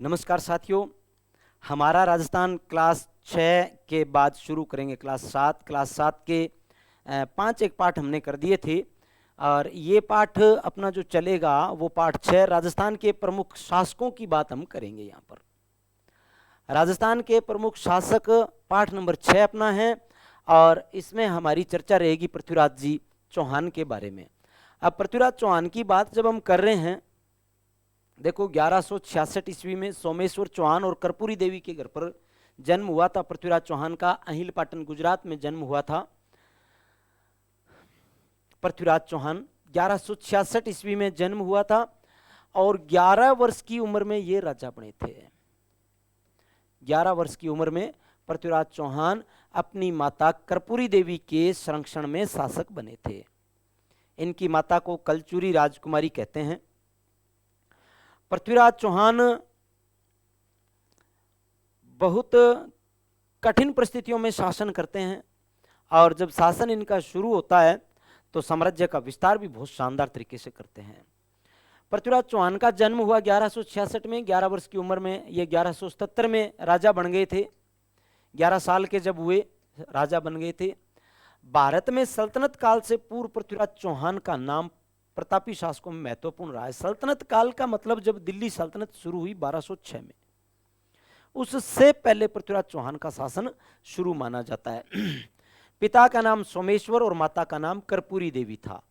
नमस्कार साथियों, हमारा राजस्थान क्लास 6 के बाद शुरू करेंगे क्लास 7 के 5 एक पाठ हमने कर दिए थे और ये पाठ अपना जो चलेगा वो पाठ 6 राजस्थान के प्रमुख शासकों की बात हम करेंगे। यहाँ पर राजस्थान के प्रमुख शासक पाठ नंबर 6 अपना है और इसमें हमारी चर्चा रहेगी पृथ्वीराज जी चौहान के बारे में। अब पृथ्वीराज चौहान की बात जब हम कर रहे हैं, देखो 1166 ईस्वी में सोमेश्वर चौहान और कर्पूरी देवी के घर पर जन्म हुआ था। पृथ्वीराज चौहान का अहिल पाटन गुजरात में जन्म हुआ था। पृथ्वीराज चौहान 1166 ईस्वी में जन्म हुआ था और 11 वर्ष की उम्र में ये राजा बने थे। 11 वर्ष की उम्र में पृथ्वीराज चौहान अपनी माता कर्पूरी देवी के संरक्षण में शासक बने थे। इनकी माता को कलचुरी राजकुमारी कहते हैं। पृथ्वीराज चौहान बहुत कठिन परिस्थितियों में शासन करते हैं और जब शासन इनका शुरू होता है तो साम्राज्य का विस्तार भी बहुत शानदार तरीके से करते हैं। पृथ्वीराज चौहान का जन्म हुआ 1166 में, 11 वर्ष की उम्र में ये 1177 में राजा बन गए थे। 11 साल के जब हुए राजा बन गए थे। भारत में सल्तनत काल से पूर्व पृथ्वीराज चौहान का नाम प्रतापी शासकों में महत्वपूर्ण रहा है। सल्तनत काल का मतलब जब दिल्ली सल्तनत शुरू हुई 1206 में, उससे पहले पृथ्वीराज चौहान का शासन शुरू माना जाता है। पिता का नाम सोमेश्वर और माता का नाम कर्पूरी देवी था।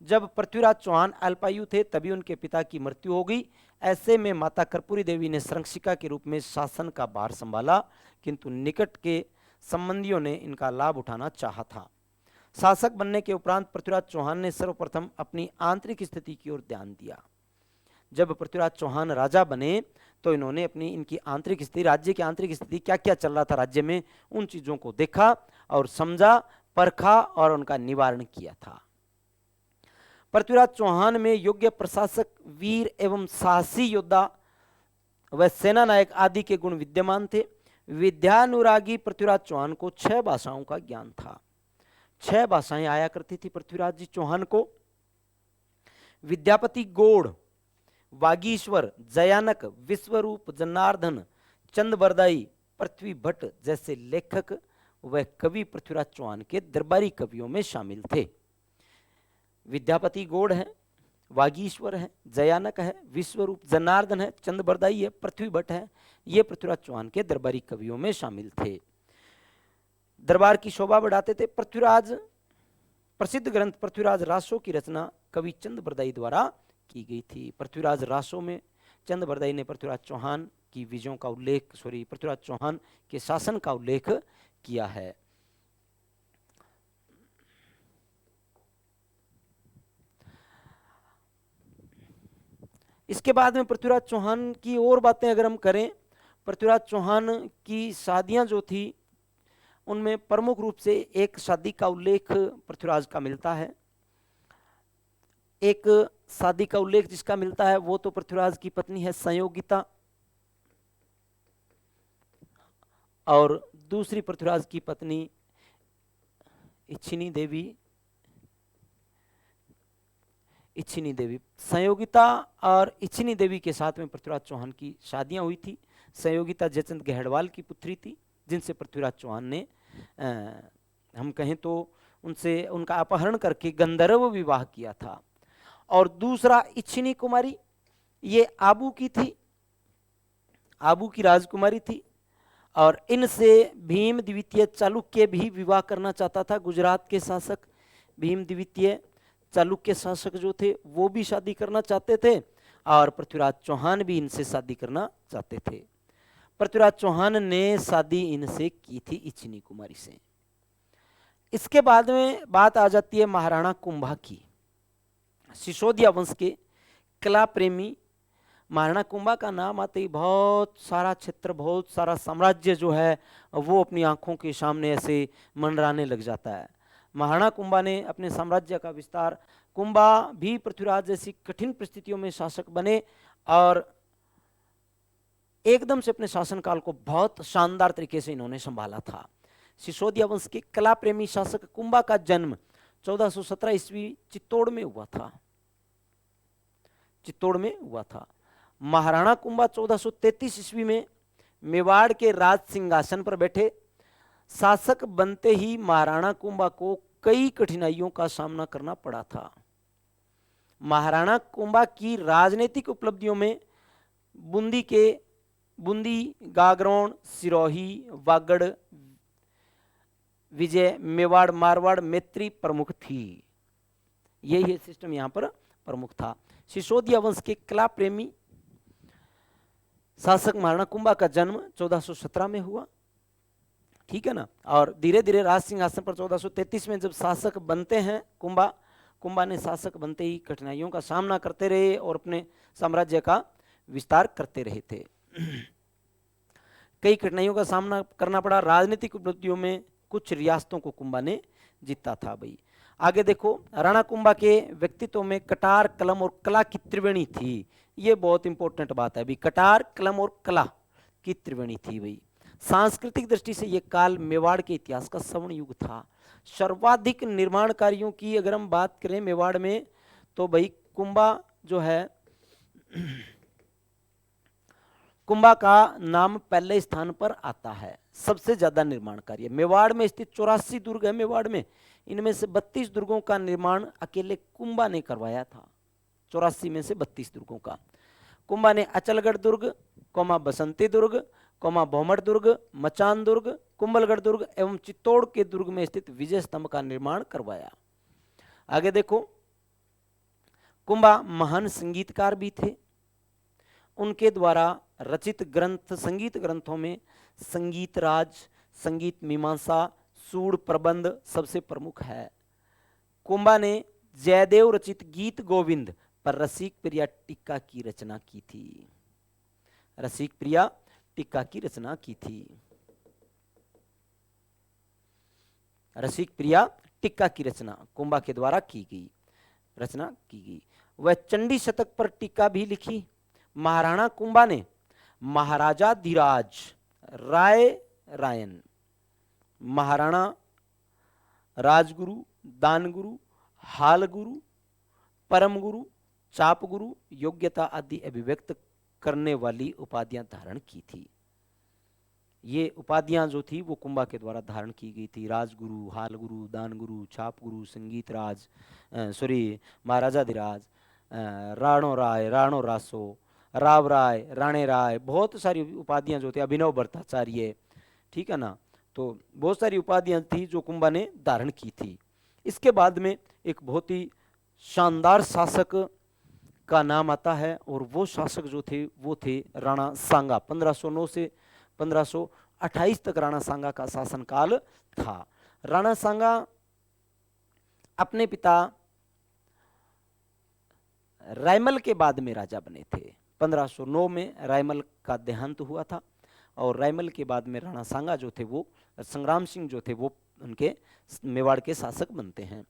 जब पृथ्वीराज चौहान अल्पायु थे तभी उनके पिता की मृत्यु हो गई। ऐसे में माता कर्पूरी देवी ने संरक्षिका के रूप में शासन का भार संभाला, किंतु निकट के संबंधियों ने इनका लाभ उठाना चाहा था। शासक बनने के उपरांत पृथ्वीराज चौहान ने सर्वप्रथम अपनी आंतरिक स्थिति की ओर ध्यान दिया। जब पृथ्वीराज चौहान राजा बने तो इन्होंने अपनी इनकी आंतरिक स्थिति, राज्य की आंतरिक स्थिति क्या क्या चल रहा था राज्य में, उन चीजों को देखा और समझा, परखा और उनका निवारण किया था। पृथ्वीराज चौहान में योग्य प्रशासक, वीर एवं साहसी योद्धा व सेना नायक आदि के गुण विद्यमान थे। विद्यानुरागी पृथ्वीराज चौहान को 6 भाषाओं का ज्ञान था। 6 भाषाएं आया करती थी पृथ्वीराज जी चौहान को। विद्यापति गौड़, वागीश्वर, जयानक, विश्वरूप, जनार्दन, चंदबरदाई, पृथ्वी भट्ट जैसे लेखक व कवि पृथ्वीराज चौहान के दरबारी कवियों में शामिल थे। विद्यापति गौड़ है, वागीश्वर है, जयानक है, विश्वरूप, जनार्दन है, चंदबरदाई है, पृथ्वी भट्ट है, ये पृथ्वीराज चौहान के दरबारी कवियों में शामिल थे। दरबार की शोभा बढ़ाते थे। पृथ्वीराज प्रसिद्ध ग्रंथ पृथ्वीराज रासो की रचना कवि चंदबरदाई द्वारा की गई थी। पृथ्वीराज रासो में चंदबरदाई ने पृथ्वीराज चौहान की विजयों का उल्लेख, पृथ्वीराज चौहान के शासन का उल्लेख किया है। इसके बाद में पृथ्वीराज चौहान की और बातें अगर हम करें, पृथ्वीराज चौहान की शादियां जो थी उनमें प्रमुख रूप से एक शादी का उल्लेख पृथ्वीराज का मिलता है। एक शादी का उल्लेख जिसका मिलता है वो तो पृथ्वीराज की पत्नी है संयोगिता, और दूसरी पृथ्वीराज की पत्नी इच्छिनी देवी। संयोगिता और इच्छिनी देवी के साथ में पृथ्वीराज चौहान की शादियां हुई थी। संयोगिता जयचंद गहड़वाल की पुत्री थी, जिनसे पृथ्वीराज चौहान ने हम कहें तो उनसे उनका अपहरण करके गंधर्व विवाह किया था। और दूसरा इच्छिनी कुमारी, ये आबू की थी, आबू की राजकुमारी थी और इनसे भीम द्वितीय चालुक्य भी विवाह करना चाहता था। गुजरात के शासक भीम द्वितीय चालुक्य शासक जो थे वो भी शादी करना चाहते थे और पृथ्वीराज चौहान भी इनसे शादी करना चाहते थे। पृथ्वीराज चौहान ने शादी इनसे की थी इच्छिनी कुमारी से। इसके बाद में बात आ जाती है महाराणा कुंभा की। सिसोदिया वंश के कला प्रेमी महाराणा कुंभा का नाम आते ही बहुत सारा क्षेत्र, बहुत सारा साम्राज्य जो है वो अपनी आंखों के सामने ऐसे मंडराने लग जाता है। महाराणा कुंभा ने अपने साम्राज्य का विस्तार, कुंभा भी पृथ्वीराज जैसी कठिन परिस्थितियों में शासक बने और एकदम से अपने शासनकाल को बहुत शानदार तरीके से इन्होंने संभाला था। सिसोदिया वंश के कला प्रेमी शासक कुंभा का जन्म 1417 ईस्वी चित्तौड़ में हुआ था। महाराणा कुंभा 1433 ईस्वी में मेवाड़ के राज सिंहासन पर बैठे। शासक बनते ही महाराणा कुंभा को कई कठिनाइयों का सामना करना पड़ा था। महाराणा कुंभा की राजनीतिक उपलब्धियों में बूंदी, गागरोन, सिरोही, वागड़, विजय, मेवाड़, मारवाड़, मैत्री प्रमुख थी। यही सिस्टम यहां पर प्रमुख था। सिसोदिया वंश के कला प्रेमी शासक महाराणा कुंभा का जन्म 1417 में हुआ, ठीक है ना। और धीरे धीरे राज सिंहासन पर 1433 में जब शासक बनते हैं कुंभा ने शासक बनते ही कठिनाइयों का सामना करते रहे और अपने साम्राज्य का विस्तार करते रहे थे। कई कठिनाइयों का सामना करना पड़ा। राजनीतिक उपलब्धियों में कुछ रियासतों को कुंभा ने जीता था भाई। आगे देखो, राणा कुंभा के व्यक्तित्व में कटार, कलम और कला की त्रिवेणी थी। ये बहुत इंपॉर्टेंट बात है भाई, कटार, कलम और कला की त्रिवेणी थी भाई। सांस्कृतिक दृष्टि से यह काल मेवाड़ के इतिहास का स्वर्ण युग था। सर्वाधिक निर्माण कार्यों की अगर हम बात करें मेवाड़ में, तो भाई कुंभा जो है, कुंभा का नाम पहले स्थान पर आता है। सबसे ज्यादा निर्माण कार्य मेवाड़ में स्थित 84 दुर्ग है मेवाड़ में, इनमें से 32 दुर्गों का निर्माण अकेले कुंभा ने करवाया था। 84 में से 32 दुर्गों का कुंभा ने अचलगढ़ दुर्ग, बसंती दुर्ग, भौमर दुर्ग, मचान दुर्ग, कुंभलगढ़ दुर्ग एवं चित्तौड़ के दुर्ग में स्थित विजय स्तंभ का निर्माण करवाया। आगे देखो, कुंभा महान संगीतकार भी थे। उनके द्वारा रचित ग्रंथ, संगीत ग्रंथों में संगीत राज, संगीत मीमांसा, सूड़ प्रबंध सबसे प्रमुख है। कुंभा ने जयदेव रचित गीत गोविंद पर रसिक प्रिया टीका की रचना की थी। रसिक प्रिया टीका की रचना की थी। रसिक प्रिया टीका की रचना कुंभा के द्वारा की गई, रचना की गई। वह चंडी शतक पर टीका भी लिखी। महाराणा कुंभा ने महाराजा धीराज, राय रायन, महाराणा, राजगुरु, दानगुरु, हालगुरु, परम गुरु, चाप गुरु, योग्यता आदि अभिव्यक्त करने वाली उपाधियां धारण की थी। ये उपाधियां जो थी वो कुंभा के द्वारा धारण की गई थी। राजगुरु, हालगुरु, दानगुरु, छाप गुरु, संगीत राज, महाराजा धीराज, राणो राय, राणो रासो, राव राय, राणे राय, बहुत सारी उपाधियां जो थी, अभिनव भट्टाचार्य, ठीक है ना। तो बहुत सारी उपाधियां थी जो कुंभा ने धारण की थी। इसके बाद में एक बहुत ही शानदार शासक का नाम आता है और वो शासक जो थे वो थे राणा सांगा। 1509 से 1528 तक राणा सांगा का शासनकाल था। राणा सांगा अपने पिता रायमल के बाद में राजा बने थे। 1509 में रायमल का देहांत हुआ था और रायमल के बाद में राणा सांगा जो थे वो, संग्राम सिंह जो थे वो उनके मेवाड़ के शासक बनते हैं।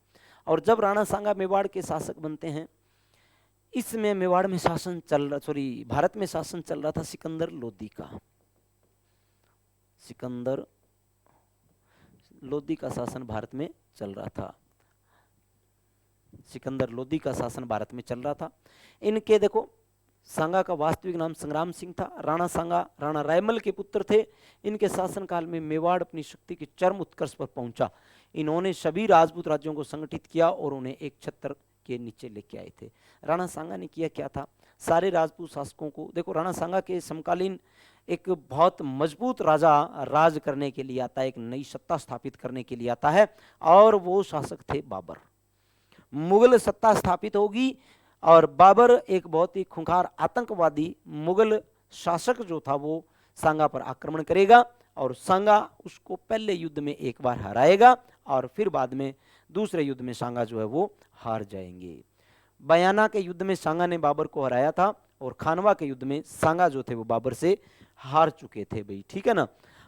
और जब राणा सांगा मेवाड़ के शासक बनते हैं, इसमें मेवाड़ में शासन चल रहा, भारत में शासन चल रहा था सिकंदर लोदी का। सिकंदर लोदी का शासन भारत में चल रहा था। सिकंदर लोदी का शासन भारत में चल रहा था। इनके देखो, सांगा का वास्तविक नाम संग्राम सिंह था। राणा सांगा राणा रायमल के पुत्र थे। इनके शासनकाल में मेवाड़ अपनी शक्ति के चरम उत्कर्ष पर पहुंचा। इन्होंने सभी राजपूत राज्यों को संगठित किया और उन्हें एक छत्र के नीचे लेके आए थे। राणा सांगा ने किया क्या था, सारे राजपूत शासकों को देखो, राणा सांगा के समकालीन एक बहुत मजबूत राजा राज करने के लिए आता है, एक नई सत्ता स्थापित करने के लिए आता है, और वो शासक थे बाबर। मुगल सत्ता स्थापित होगी और बाबर एक बहुत ही खूंखार आतंकवादी मुगल शासक जो था वो सांगा पर आक्रमण करेगा और सांगा उसको पहले युद्ध में एक बार हराएगा और फिर बाद में दूसरे युद्ध में सांगा जो है वो हार जाएंगे। बयाना के युद्ध में सांगा ने बाबर को हराया था और खानवा के युद्ध में सांगा जो थे वो बाबर से हार चुके थे भाई, ठीक है ना।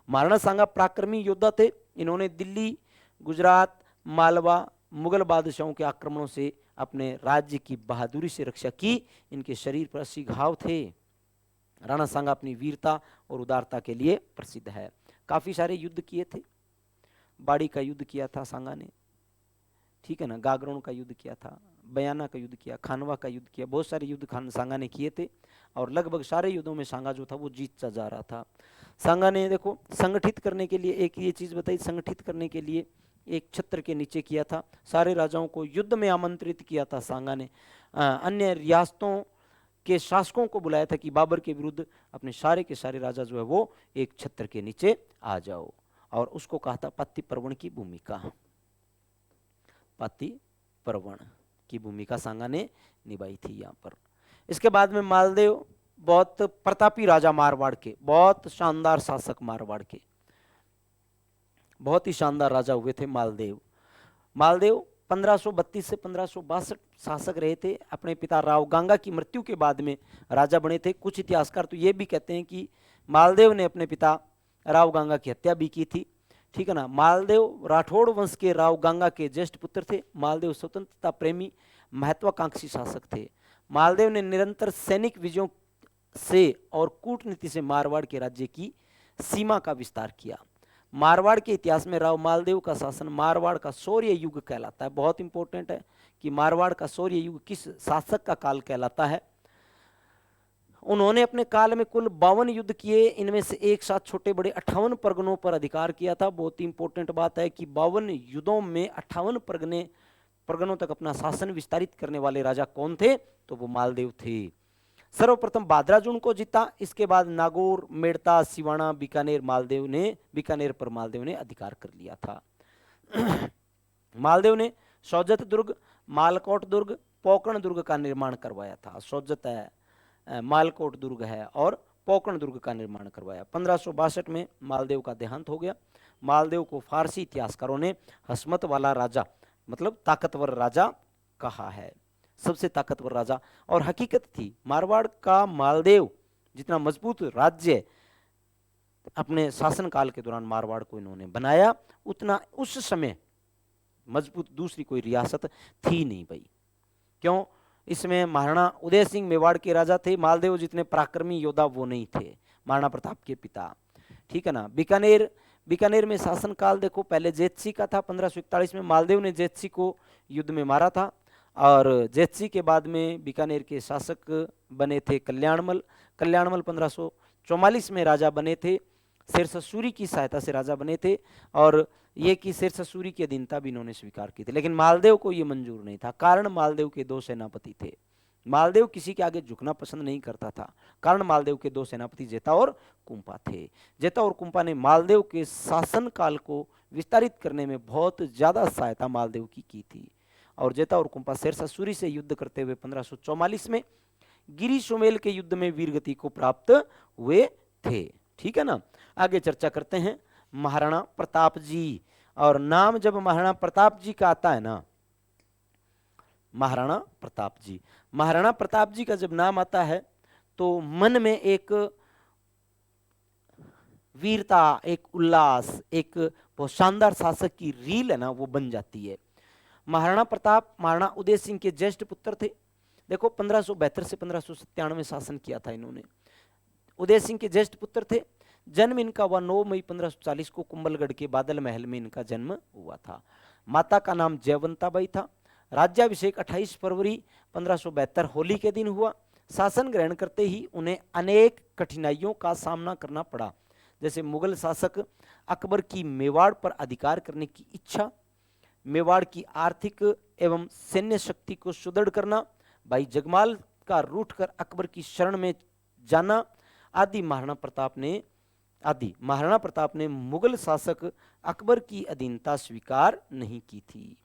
महाराणा सांगा पराक्रमी योद्धा थे। इन्होंने दिल्ली, गुजरात, मालवा, मुगल बादशाहों के आक्रमणों से अपने राज्य की बहादुरी से रक्षा की। इनके शरीर पर 80 घाव थे। राणा सांगा अपनी वीरता और उदारता के लिए प्रसिद्ध है। काफी सारे युद्ध किए थे। बाड़ी का युद्ध किया था सांगा ने, ठीक है ना। गागरोन का युद्ध किया था, बयाना का युद्ध किया, खानवा का युद्ध किया, बहुत सारे युद्ध सांगा ने किए थे और लगभग सारे युद्धों में सांगा जो था वो जीतता जा रहा था। सांगा ने देखो संगठित करने के लिए एक ये चीज बताई, संगठित करने के लिए एक छत्र के नीचे किया था, सारे राजाओं को युद्ध में आमंत्रित किया था सांगा ने, अन्य रियासतों के शासकों को बुलाया था कि बाबर के विरुद्ध अपने सारे के सारे राजा जो है वो एक छत्र के नीचे आ जाओ, और उसको कहा था पाति पर्वण की भूमिका, पाति पर्वण की भूमिका सांगा ने निभाई थी यहाँ पर। इसके बाद में मालदेव बहुत प्रतापी राजा मारवाड़ के, बहुत शानदार शासक मारवाड़ के, बहुत ही शानदार राजा हुए थे मालदेव। मालदेव 1532 से 1562 शासक रहे थे। अपने पिता राव गांगा की मृत्यु के बाद में राजा बने थे। कुछ इतिहासकार तो ये भी कहते हैं कि मालदेव ने अपने पिता राव गांगा की हत्या भी की थी, ठीक है ना। मालदेव राठौड़ वंश के राव गांगा के ज्येष्ठ पुत्र थे। मालदेव स्वतंत्रता प्रेमी महत्वाकांक्षी शासक थे। मालदेव ने निरंतर सैनिक विजयों से और कूटनीति से मारवाड़ के राज्य की सीमा का विस्तार किया। मारवाड़ के इतिहास में राव मालदेव का शासन मारवाड़ का शौर्य युग कहलाता है। बहुत इंपॉर्टेंट है कि मारवाड़ का शौर्य युग किस शासक का काल कहलाता है। उन्होंने अपने काल में कुल 52 युद्ध किए, इनमें से एक साथ छोटे बड़े 58 परगनों पर अधिकार किया था। बहुत ही इंपॉर्टेंट बात है कि 52 युद्धों में 58 परगनों तक अपना शासन विस्तारित करने वाले राजा कौन थे, तो वो मालदेव थे। सर्वप्रथम बादराजुन को जीता, इसके बाद नागौर, मेड़ता, सिवाना, बीकानेर पर मालदेव ने अधिकार कर लिया था। मालदेव ने सौजत दुर्ग, मालकोट दुर्ग, पोकरण दुर्ग का निर्माण करवाया था। सौजत है, मालकोट दुर्ग है और पोकरण दुर्ग का निर्माण करवाया। 1562 में मालदेव का देहांत हो गया। मालदेव को फारसी इतिहासकारों ने हस्मत वाला राजा मतलब ताकतवर राजा कहा है, सबसे ताकतवर राजा। और हकीकत थी मारवाड़ का मालदेव जितना मजबूत राज्य अपने शासनकाल के दौरान मारवाड़ को इन्होंने बनाया, उतना उस समय मजबूत दूसरी कोई रियासत थी नहीं भाई। क्यों? इसमें महाराणा उदय सिंह मेवाड़ के राजा थे। मालदेव जितने पराक्रमी योद्धा वो नहीं थे, महाराणा प्रताप के पिता, ठीक है ना। बीकानेर में शासनकाल देखो पहले जेतसी का था। 1541 में मालदेव ने जेतसी को युद्ध में मारा था और जेतसी के बाद में बीकानेर के शासक बने थे कल्याणमल। 1544 में राजा बने थे। शेरशाह सूरी की सहायता से राजा बने थे और ये कि शेरशाह सूरी की अधीनता भी इन्होंने स्वीकार की थी, लेकिन मालदेव को ये मंजूर नहीं था। कारण मालदेव के 2 सेनापति थे। मालदेव किसी के आगे झुकना पसंद नहीं करता था। कारण मालदेव के 2 सेनापति जेता और कुंपा थे। जेता और कुंपा ने मालदेव के शासनकाल को विस्तारित करने में बहुत ज्यादा सहायता मालदेव की थी। और जेता और कुंपा शेरशाह सूरी से युद्ध करते हुए 1544 में गिरी सोमेल के युद्ध में वीरगति को प्राप्त हुए थे, ठीक है ना। आगे चर्चा करते हैं महाराणा प्रताप जी। और नाम जब महाराणा प्रताप जी का आता है ना, महाराणा प्रताप जी का जब नाम आता है तो मन में एक वीरता, एक उल्लास, एक बहुत शानदार शासक की रील है ना वो बन जाती है। महाराणा प्रताप महाराणा उदय सिंह के ज्येष्ठ पुत्र थे। देखो 1572 से 1597 में शासन किया था इन्होंने। उदय सिंह के ज्येष्ठ पुत्र थे। जन्म इनका हुआ 9 मई 1540 को कुंभलगढ़ के बादल महल में इनका जन्म हुआ था। माता का नाम जयवंताबाई था। राज्याभिषेक 28 फरवरी 1572 होली के दिन हुआ। शासन ग्रहण करते ही उन्हें अनेक कठिनाइयों का सामना करना पड़ा, जैसे मुगल शासक अकबर की मेवाड़ पर अधिकार करने की इच्छा, मेवाड़ की आर्थिक एवं सैन्य शक्ति को सुदृढ़ करना, भाई जगमाल का रूठकर अकबर की शरण में जाना आदि महाराणा प्रताप ने मुगल शासक अकबर की अधीनता स्वीकार नहीं की थी।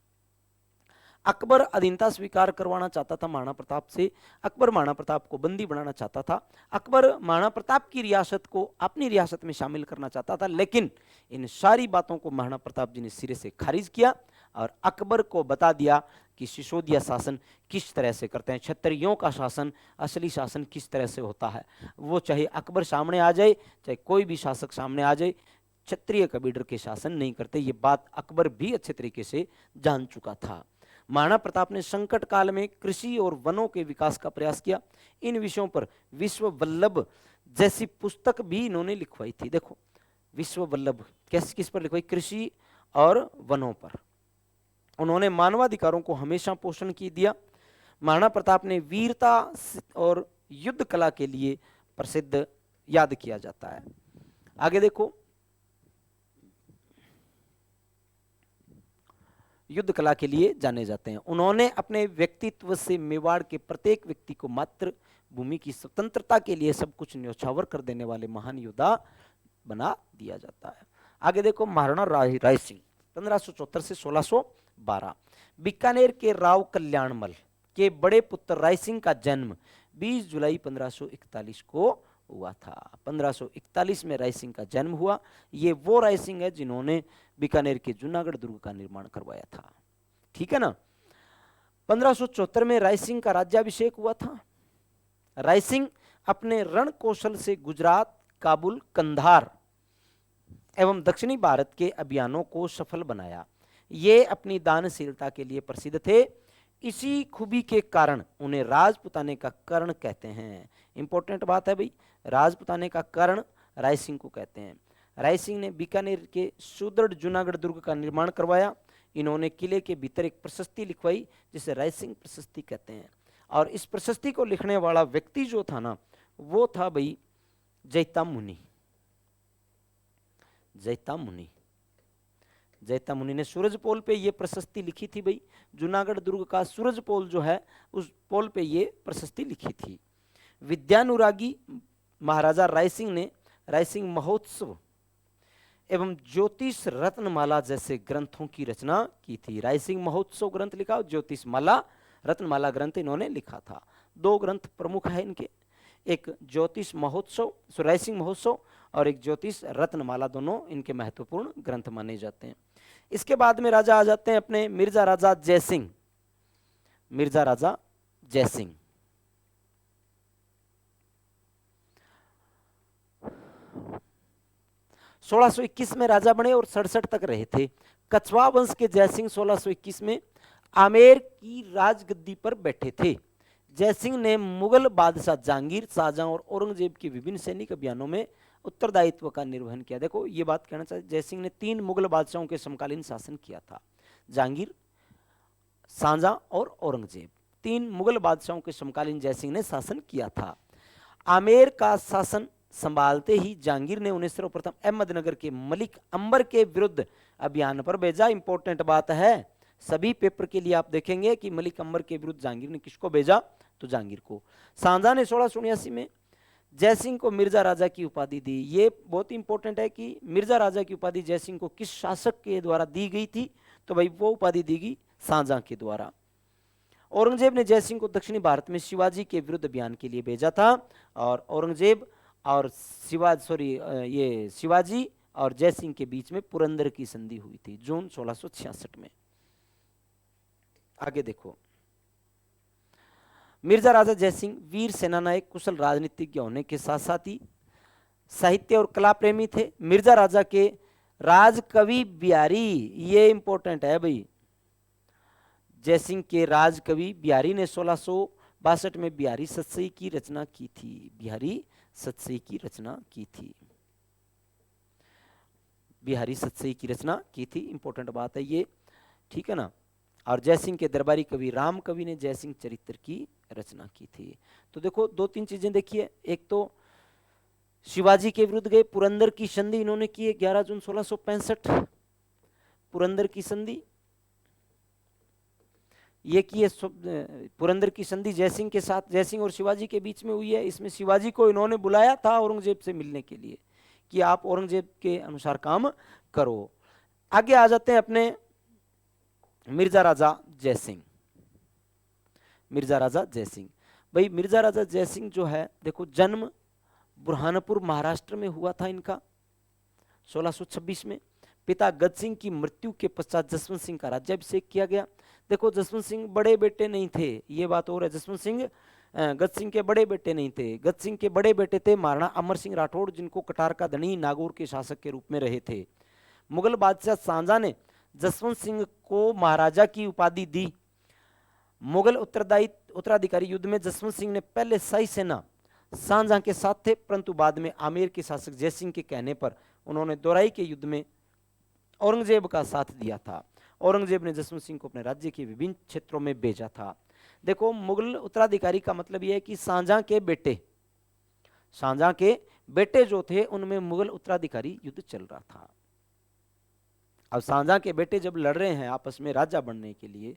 अकबर अधीनता स्वीकार करवाना चाहता था महाराणा प्रताप से। अकबर महाराणा प्रताप को बंदी बनाना चाहता था। अकबर महाराणा प्रताप की रियासत को अपनी रियासत में शामिल करना चाहता था, लेकिन इन सारी बातों को महाराणा प्रताप जी ने सिरे से खारिज किया और अकबर को बता दिया कि सिसोदिया शासन किस तरह से करते हैं, क्षत्रियों का शासन, असली शासन किस तरह से होता है। वो चाहे अकबर सामने आ जाए, चाहे कोई भी शासक सामने आ जाए, क्षत्रिय कभी डर के शासन नहीं करते। ये बात अकबर भी अच्छे तरीके से जान चुका था। महाराणा प्रताप ने संकट काल में कृषि और वनों के विकास का प्रयास किया। इन विषयों पर विश्व वल्लभ जैसी पुस्तक भी इन्होंने लिखवाई थी। देखो विश्व वल्लभ किस पर लिखवाई? कृषि और वनों पर। उन्होंने मानवाधिकारों को हमेशा पोषण की दिया। महाराणा प्रताप ने वीरता और युद्ध कला के लिए प्रसिद्ध याद किया जाता है। आगे देखो, युद्ध कला के लिए जाने जाते हैं। उन्होंने अपने व्यक्तित्व से मेवाड़ के प्रत्येक व्यक्ति को मातृभूमि की स्वतंत्रता के लिए सब कुछ न्यौछावर कर देने वाले महान योद्धा बना दिया जाता है। आगे देखो, महाराणा राय सिंह 1574 से 1612। बीकानेर के राव कल्याणमल के बड़े पुत्र राय सिंह का जन्म 20 जुलाई 1541 को हुआ था। 1541 में राय सिंह का जन्म हुआ। ये वो राय सिंह है जिन्होंने बीकानेर के जूनागढ़ दुर्ग का निर्माण करवाया था। ठीक है ना। 1574 में राय सिंह का राज्याभिषेक हुआ था। राय सिंह अपने रण कौशल से गुजरात, काबुल, कंधार एवं दक्षिणी भारत के अभियानों को सफल बनाया। ये अपनी दानशीलता के लिए प्रसिद्ध थे। इसी खूबी के कारण उन्हें राजपुताने का कर्ण कहते हैं। इंपॉर्टेंट बात है भाई, राजपुताने का कर्ण राय सिंह को कहते हैं। राय सिंह ने बीकानेर के सुदृढ़ जूनागढ़ दुर्ग का निर्माण करवाया। इन्होंने किले के भीतर एक प्रशस्ति लिखवाई जिसे राय सिंह प्रशस्ति कहते हैं। और इस प्रशस्ति को लिखने वाला व्यक्ति जो था ना, वो था भाई जैता मुनि। जैता मुनि, जैता मुनि ने सूरज पोल पे ये प्रशस्ति लिखी थी भाई। जूनागढ़ दुर्ग का सूरज पोल जो है, उस पोल पे ये प्रशस्ति लिखी थी। विद्यानुरागी महाराजा राय सिंह ने राय सिंह महोत्सव एवं ज्योतिष रत्नमाला जैसे ग्रंथों की रचना की थी। राय सिंह महोत्सव ग्रंथ लिखा, ज्योतिषमाला रत्नमाला ग्रंथ इन्होंने लिखा था। दो ग्रंथ प्रमुख है इनके, एक ज्योतिष महोत्सव राय सिंह महोत्सव और एक ज्योतिष रत्नमाला, दोनों इनके महत्वपूर्ण ग्रंथ माने जाते हैं। इसके बाद में राजा आ जाते हैं अपने मिर्जा राजा जयसिंह। मिर्जा राजा जयसिंह 1621 में राजा बने और 67 तक रहे थे। कछवा वंश के जयसिंह 1621 में आमेर की राजगद्दी पर बैठे थे। जयसिंह ने मुगल बादशाह जहांगीर, शाहजहां और औरंगजेब के विभिन्न सैनिक अभियानों में उत्तरदायित्व का निर्वहन किया। देखो ये बात कहना चाहिए, जयसिंह ने 3 मुगल बादशाहों के समकालीन शासन किया था। जहांगीर, शाहजहां और औरंगजेब, 3 मुगल बादशाहों के समकालीन जयसिंह ने शासन किया था। आमेर का शासन संभालते ही जहांगीर ने उन्हें सर्वप्रथम अहमदनगर के मलिक अंबर के विरुद्ध अभियान पर भेजा। इंपॉर्टेंट बात है, सभी पेपर के लिए आप देखेंगे कि मलिक अंबर के विरुद्ध जहांगीर ने किसको भेजा, तो जहांगीर को। शाहजहां ने 1679 में जयसिंह को मिर्जा राजा की उपाधि दी। ये बहुत इंपॉर्टेंट है कि मिर्जा राजा की उपाधि जयसिंह को किस शासक के द्वारा दी गई थी, तो भाई वो उपाधि दी गई शाहजहां के द्वारा। औरंगजेब ने जयसिंह को दक्षिणी भारत में शिवाजी के विरुद्ध अभियान के लिए भेजा था। और औरंगजेब और शिवाजी और जयसिंह के बीच में पुरंदर की संधि हुई थी जून 1666 में। आगे देखो, मिर्जा राजा जयसिंह वीर सेनानायक, कुशल राजनीतिज्ञ होने के साथ साथ ही साहित्य और कला प्रेमी थे। मिर्जा राजा के राजकवि बिहारी, ये इंपॉर्टेंट है भाई, जयसिंह के राजकवि बिहारी ने 1662 में बिहारी सतसई की रचना की थी। बिहारी सतसई की रचना की थी। बिहारी सतसई की रचना की थी, इंपॉर्टेंट बात है ये, ठीक है ना। और जयसिंह के दरबारी कवि राम कवि ने जयसिंह चरित्र की रचना की थी। तो देखो 2-3 चीजें देखिए, एक तो शिवाजी के विरुद्ध गए, पुरंदर की संधि इन्होंने की है 11 जून 1665। पुरंदर की संधि ये की है, पुरंदर की संधि जयसिंह के साथ, जयसिंह और शिवाजी के बीच में हुई है। इसमें शिवाजी को इन्होंने बुलाया था औरंगजेब से मिलने के लिए कि आप औरंगजेब के अनुसार काम करो। आगे आ जाते हैं अपने मिर्जा राजा जयसिंह। मिर्जा राजा जयसिंह भाई, मिर्जा राजा जयसिंह जो है देखो, जन्म बुरहानपुर महाराष्ट्र में हुआ था इनका 1626 में। पिता गज सिंह की मृत्यु के पश्चात जसवंत सिंह का राज्याभिषेक किया गया। देखो जसवंत सिंह बड़े बेटे नहीं थे, ये बात और है, जसवंत सिंह गज सिंह के बड़े बेटे नहीं थे। गज सिंह के बड़े बेटे थे महाराणा अमर सिंह राठौड़, जिनको कटार का धनी नागौर के शासक के रूप में रहे थे। मुगल बादशाह शाहजहां ने जसवंत सिंह को महाराजा की उपाधि दी। मुगल उत्तराधिकारी युद्ध में जसवंत सिंह ने पहले शाही सेना शाहजहां के साथ थे, परंतु बाद में आमेर के शासक जयसिंह के कहने पर उन्होंने दोराई के युद्ध में औरंगजेब का साथ दिया था। औरंगजेब ने जसवंत सिंह को अपने राज्य के विभिन्न क्षेत्रों में भेजा था। देखो मुगल उत्तराधिकारी का मतलब यह है कि शाहजहां के बेटे, शाहजहां के बेटे जो थे उनमें मुगल उत्तराधिकारी युद्ध चल रहा था। अब शाहजहां के बेटे जब लड़ रहे हैं आपस में राजा बनने के लिए,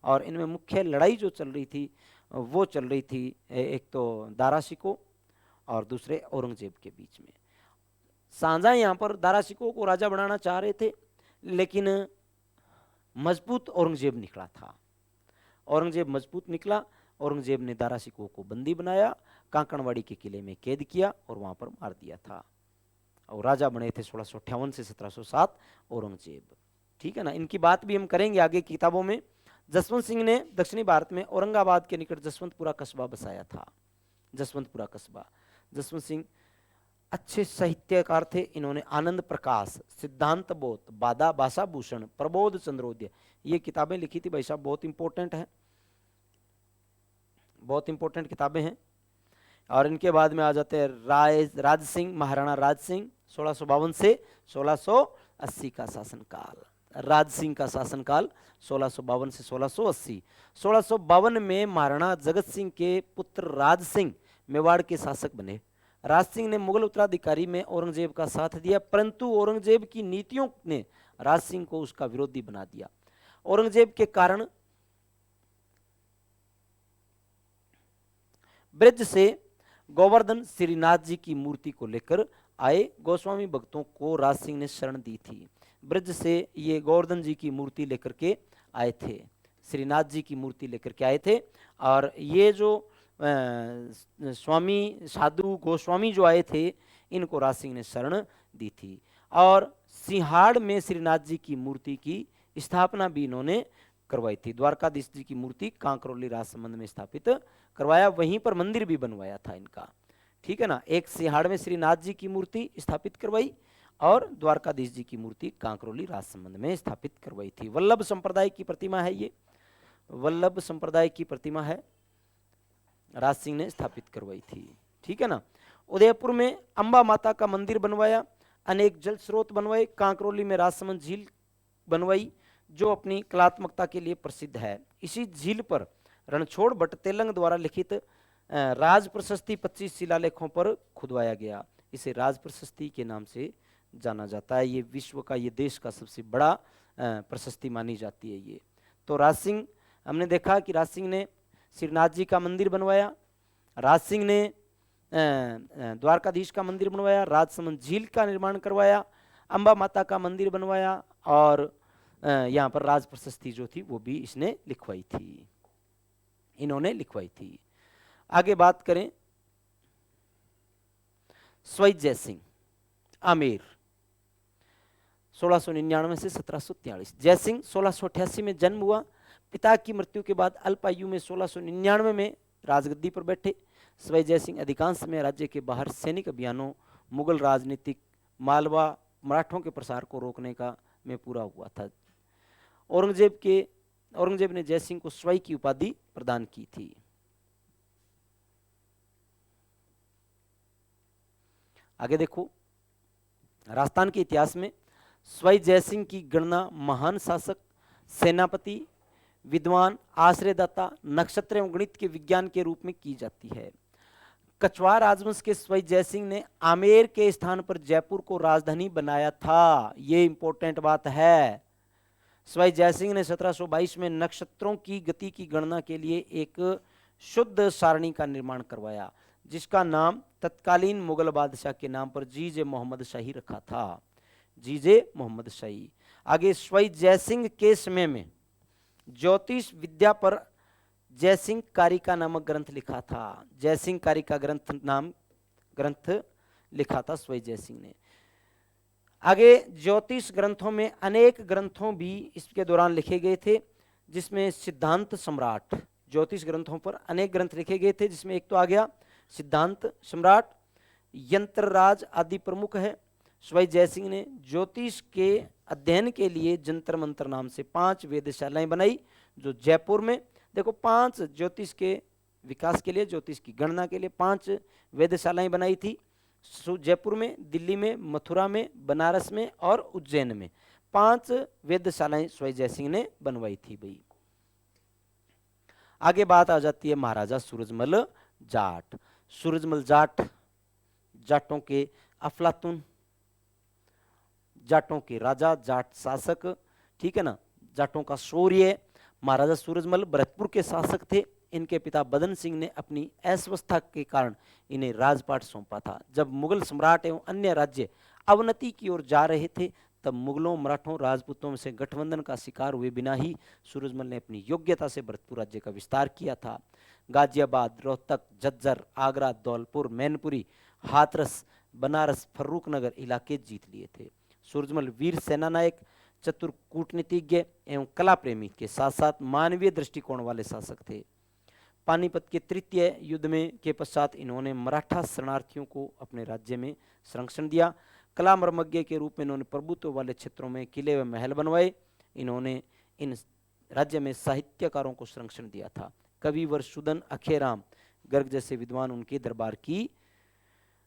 और इनमें मुख्य लड़ाई जो चल रही थी वो चल रही थी एक तो दारा शिकोह और दूसरे औरंगजेब के बीच में। शाहजहां यहाँ पर दारा शिकोह को राजा बनाना चाह रहे थे, लेकिन मजबूत औरंगजेब निकला था। औरंगजेब मजबूत निकला। औरंगजेब ने दारा शिकोह को बंदी बनाया, कांकड़वाड़ी के किले में कैद किया और वहां पर मार दिया था। और राजा बने थे 1658 से 1707 औरंगजेब। ठीक है ना, इनकी बात भी हम करेंगे आगे किताबों में। जसवंत सिंह ने दक्षिणी भारत में औरंगाबाद के निकट जसवंतपुरा कस्बा बसाया था। जसवंतपुरा कस्बा। जसवंत सिंह अच्छे साहित्यकार थे। इन्होंने आनंद प्रकाश, सिद्धांत बोध, बादा भाषा भूषण, प्रबोध चंद्रोदय, ये किताबें लिखी थी भाई साहब, बहुत इंपॉर्टेंट है, बहुत इंपॉर्टेंट किताबें हैं। और इनके बाद में आ जाते हैं राज सिंह, महाराणा राज सिंह, 1652 से 1680 का शासनकाल। राज सिंह का शासनकाल 1652 से 1680। 1652 में महाराणा जगत सिंह के पुत्र राज सिंह मेवाड़ के शासक बने। राज सिंह ने मुगल उत्तराधिकारी में औरंगजेब का साथ दिया, परंतु औरंगजेब की नीतियों ने राज सिंह को उसका विरोधी बना दिया। औरंगजेब के कारण ब्रज से गोवर्धन श्रीनाथ जी की मूर्ति को लेकर आए गोस्वामी भक्तों को राज सिंह ने शरण दी थी। ब्रज से ये गोवर्धन जी की मूर्ति लेकर के आए थे, श्रीनाथ जी की मूर्ति लेकर के आए थे। और ये जो स्वामी साधु गोस्वामी जो आए थे, इनको राज सिंह ने शरण दी थी। और सिंहाड़ में श्रीनाथ जी की मूर्ति की स्थापना भी इन्होंने करवाई थी। द्वारकाधीश जी की मूर्ति कांकरोली राजसमंद में स्थापित करवाया, वहीं पर मंदिर भी बनवाया था इनका। ठीक है ना, एक सिंहाड़ में श्रीनाथ जी की मूर्ति स्थापित करवाई और द्वारकाधीश जी की मूर्ति कांकरोली राजसमंद में स्थापित करवाई थी। वल्लभ संप्रदाय की प्रतिमा है ये, वल्लभ संप्रदाय की प्रतिमा है, राज सिंह ने स्थापित करवाई थी। ठीक है ना। उदयपुर में अंबा माता का मंदिर बनवाया, अनेक जल स्रोत बनवाए, कांकरोली में राजसमंद झील बनवाई जो अपनी कलात्मकता के लिए प्रसिद्ध है। इसी झील पर रणछोड़ भट्ट तेलंग द्वारा लिखित राज प्रशस्ति 25 शिलालेखों पर खुदवाया गया। इसे राज प्रशस्ति के नाम से जाना जाता है। ये विश्व का, ये देश का सबसे बड़ा प्रशस्ति मानी जाती है ये। तो राज सिंह, हमने देखा कि राज सिंह ने श्रीनाथ जी का मंदिर बनवाया, राज सिंह ने द्वारकाधीश का मंदिर बनवाया, राजसमंद झील का निर्माण करवाया, अंबा माता का मंदिर बनवाया, और यहाँ पर राज प्रशस्ति जो थी वो भी इसने लिखवाई थी, इन्होंने लिखवाई थी। आगे बात करें, स्वैत जयसिंह आमेर 1699 से 1743। जयसिंह 1688 में जन्म हुआ। पिता की मृत्यु के बाद अल्पायु में 1699 में राजगद्दी पर बैठे। स्वैत जयसिंह अधिकांश में राज्य के बाहर सैनिक अभियानों, मुगल राजनीतिक, मालवा मराठों के प्रसार को रोकने का में पूरा हुआ था। औरंगजेब ने जयसिंह को स्वै की उपाधि प्रदान की थी। आगे देखो, राजस्थान के इतिहास में स्वै जयसिंह की गणना महान शासक, सेनापति, विद्वान, आश्रयदाता, नक्षत्र एवं गणित के विज्ञान के रूप में की जाती है। कछवार राजवंश के स्वै जयसिंह ने आमेर के स्थान पर जयपुर को राजधानी बनाया था। ये इंपॉर्टेंट बात है। स्वै जयसिंह ने 1722 में नक्षत्रों की गति की गणना के लिए एक शुद्ध सारणी का निर्माण करवाया, जिसका नाम तत्कालीन मुगल बादशाह के नाम पर जीजे मोहम्मद शाही रखा था। जीजे मोहम्मद शाही। आगे, स्वै जयसिंह के समय में ज्योतिष विद्या पर जयसिंह कारिका नामक ग्रंथ लिखा था। जयसिंह कारिका ग्रंथ लिखा था स्वै जयसिंह ने। आगे, ज्योतिष ग्रंथों में अनेक ग्रंथों भी इसके दौरान लिखे गए थे, जिसमें सिद्धांत सम्राट, ज्योतिष ग्रंथों पर अनेक ग्रंथ लिखे गए थे, जिसमें एक तो आ गया सिद्धांत सम्राट, यंत्रराज आदि प्रमुख है। स्वै जयसिंह ने ज्योतिष के अध्ययन के लिए जंतर मंतर नाम से 5 वेधशालाएं बनाई, जो जयपुर में, देखो 5 ज्योतिष के विकास के लिए, ज्योतिष की गणना के लिए 5 वेधशालाएं बनाई थी। जयपुर में, दिल्ली में, मथुरा में, बनारस में और उज्जैन में 5 वेधशालाएं स्वै जयसिंह ने बनवाई थी भाई। आगे बात आ जाती है महाराजा सूरजमल जाट। सूरजमल जाट, जाटों के अफलातून, जाटों के राजा, जाट शासक, ठीक है ना, जाटों का शौर्य। महाराजा सूरजमल भरतपुर के शासक थे। इनके पिता बदन सिंह ने अपनी अस्वस्थता के कारण इन्हें राजपाट सौंपा था। जब मुगल सम्राट एवं अन्य राज्य अवनति की ओर जा रहे थे, तब मुगलों, मराठों, राजपूतों से गठबंधन का शिकार हुए बिना ही सूरजमल ने अपनी योग्यता से भरतपुर राज्य का विस्तार किया था। गाजियाबाद, रोहतक, झज्जर, आगरा, धौलपुर, मैनपुरी, हाथरस, बनारस, फर्रुखनगर इलाके जीत लिए थे। सूरजमल वीर सेनानायक, चतुर कूटनीतिज्ञ एवं कला प्रेमी के साथ साथ मानवीय दृष्टिकोण वाले शासक थे। पानीपत के तृतीय युद्ध में के पश्चात इन्होंने मराठा शरणार्थियों को अपने राज्य में संरक्षण दिया। कला मर्मज्ञ के रूप में इन्होंने प्रभुत्व वाले क्षेत्रों में किले व महल बनवाए। इन्होंने इन राज्य में साहित्यकारों को संरक्षण दिया था। कविवर सुदन, अखेराम गर्ग जैसे विद्वान उनके दरबार की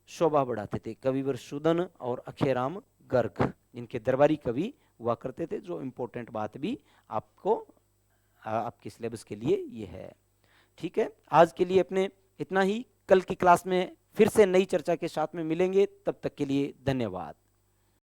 शोभा बढ़ाते थे। कविवर सुदन और अखेराम गर्ग इनके दरबारी कवि हुआ करते थे, जो इम्पोर्टेंट बात भी आपको आपके सिलेबस के लिए ये है। ठीक है, आज के लिए अपने इतना ही। कल की क्लास में फिर से नई चर्चा के साथ में मिलेंगे, तब तक के लिए धन्यवाद।